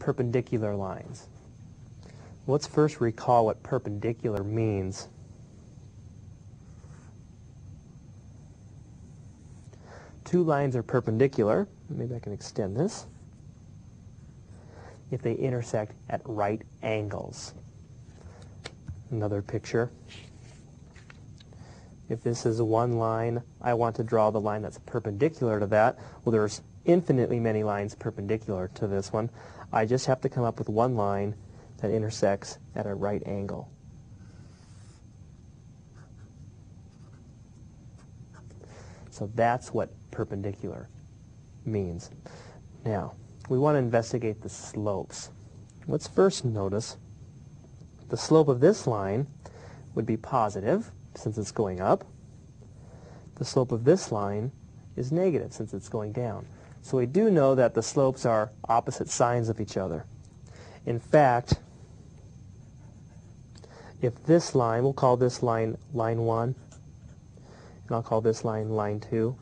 perpendicular lines. Let's first recall what perpendicular means. Two lines are perpendicular. Maybe I can extend this. If they intersect at right angles. Another picture. If this is one line, I want to draw the line that's perpendicular to that. Well, there's infinitely many lines perpendicular to this one. I just have to come up with one line that intersects at a right angle. So that's what perpendicular means. Now, we want to investigate the slopes. Let's first notice the slope of this line would be positive since it's going up. The slope of this line is negative since it's going down. So we do know that the slopes are opposite signs of each other. In fact, if this line, we'll call this line line 1, and I'll call this line line 2.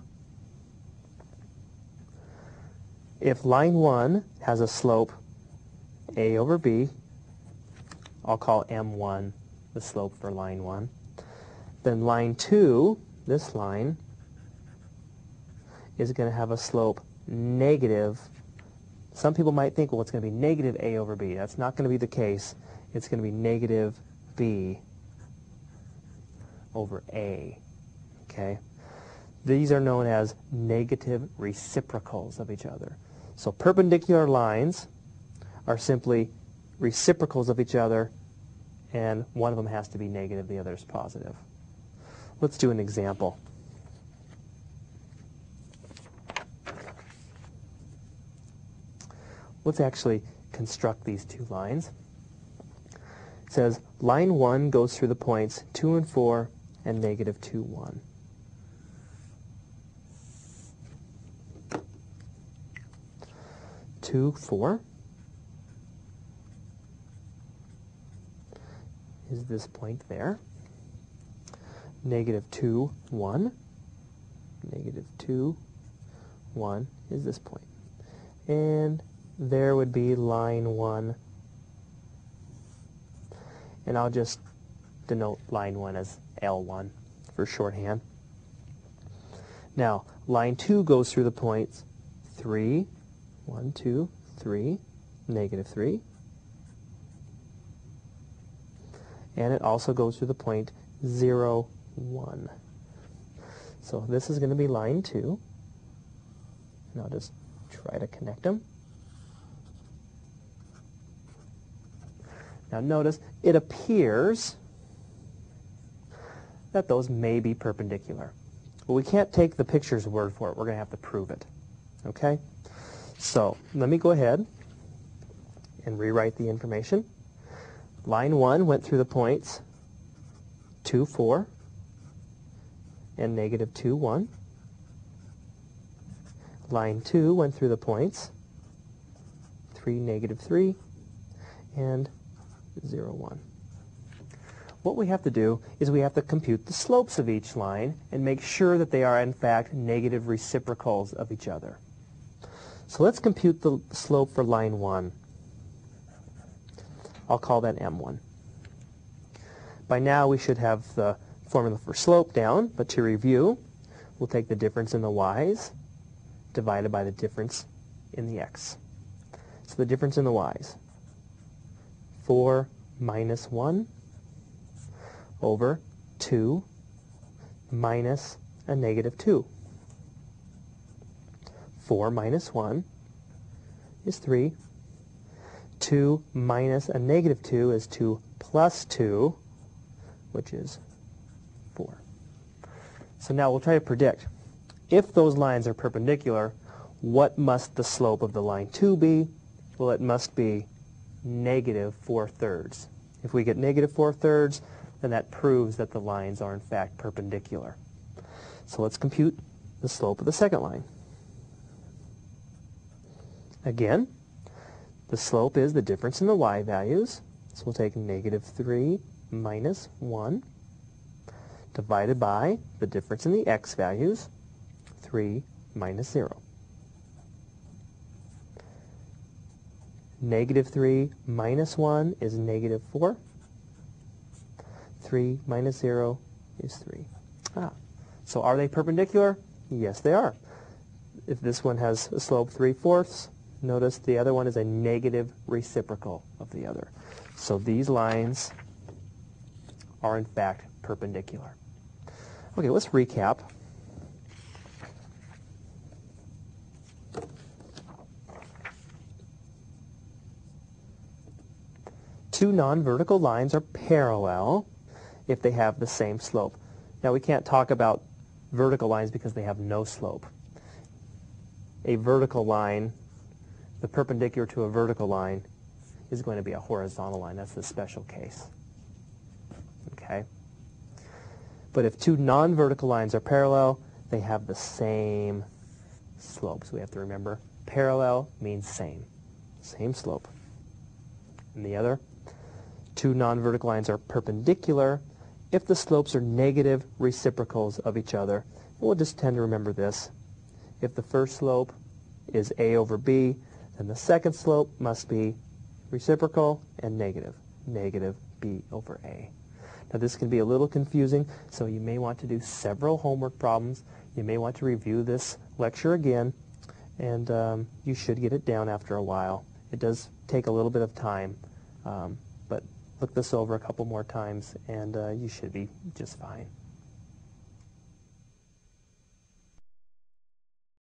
If line 1 has a slope a over b, I'll call m1 the slope for line 1. Then line 2, this line, is going to have a slope negative. Some people might think, well, it's going to be negative a over b. That's not going to be the case. It's going to be negative b over a. Okay? These are known as negative reciprocals of each other. So perpendicular lines are simply reciprocals of each other, and one of them has to be negative, the other is positive. Let's do an example. Let's actually construct these two lines. It says line 1 goes through the points 2 and 4 and negative 2, 1. Two, 4 is this point there. Negative 2, 1. Negative 2, 1 is this point. And there would be line 1. And I'll just denote line 1 as L1 for shorthand. Now, line 2 goes through the points 3, 1, 2, 3, negative 3. And it also goes through the point 0, 1. So this is going to be line 2. And I'll just try to connect them. Now notice, it appears that those may be perpendicular. But we can't take the picture's word for it. We're going to have to prove it. Okay? So let me go ahead and rewrite the information. Line 1 went through the points 2, 4 and negative 2, 1. Line 2 went through the points 3, negative 3 and 0, 1. What we have to do is we have to compute the slopes of each line and make sure that they are in fact negative reciprocals of each other. So let's compute the slope for line 1. I'll call that m1. By now we should have the formula for slope down, but to review, we'll take the difference in the y's divided by the difference in the x. So the difference in the y's, 4 minus 1 over 2 minus a negative 2. 4 minus 1 is 3. 2 minus a negative 2 is 2 plus 2, which is 4. So now we'll try to predict. If those lines are perpendicular, what must the slope of the line 2 be? Well, it must be negative 4/3. If we get negative 4/3, then that proves that the lines are in fact perpendicular. So let's compute the slope of the second line. Again, the slope is the difference in the y values. So we'll take negative 3 minus 1 divided by the difference in the x values, 3 minus 0. Negative 3 minus 1 is negative 4. 3 minus 0 is 3. So are they perpendicular? Yes, they are. If this one has a slope 3/4, notice the other one is a negative reciprocal of the other. So these lines are in fact perpendicular. Okay, let's recap. Two non-vertical lines are parallel if they have the same slope. Now we can't talk about vertical lines because they have no slope. A vertical line, the perpendicular to a vertical line, is going to be a horizontal line. That's the special case. Okay? But if two non-vertical lines are parallel, they have the same slope. So we have to remember, parallel means same slope. And the other, two non-vertical lines are perpendicular if the slopes are negative reciprocals of each other. And we'll just tend to remember this. If the first slope is a over b, then the second slope must be reciprocal and negative b over a. Now this can be a little confusing, so you may want to do several homework problems. You may want to review this lecture again, and you should get it down after a while. It does take a little bit of time, but look this over a couple more times, and you should be just fine.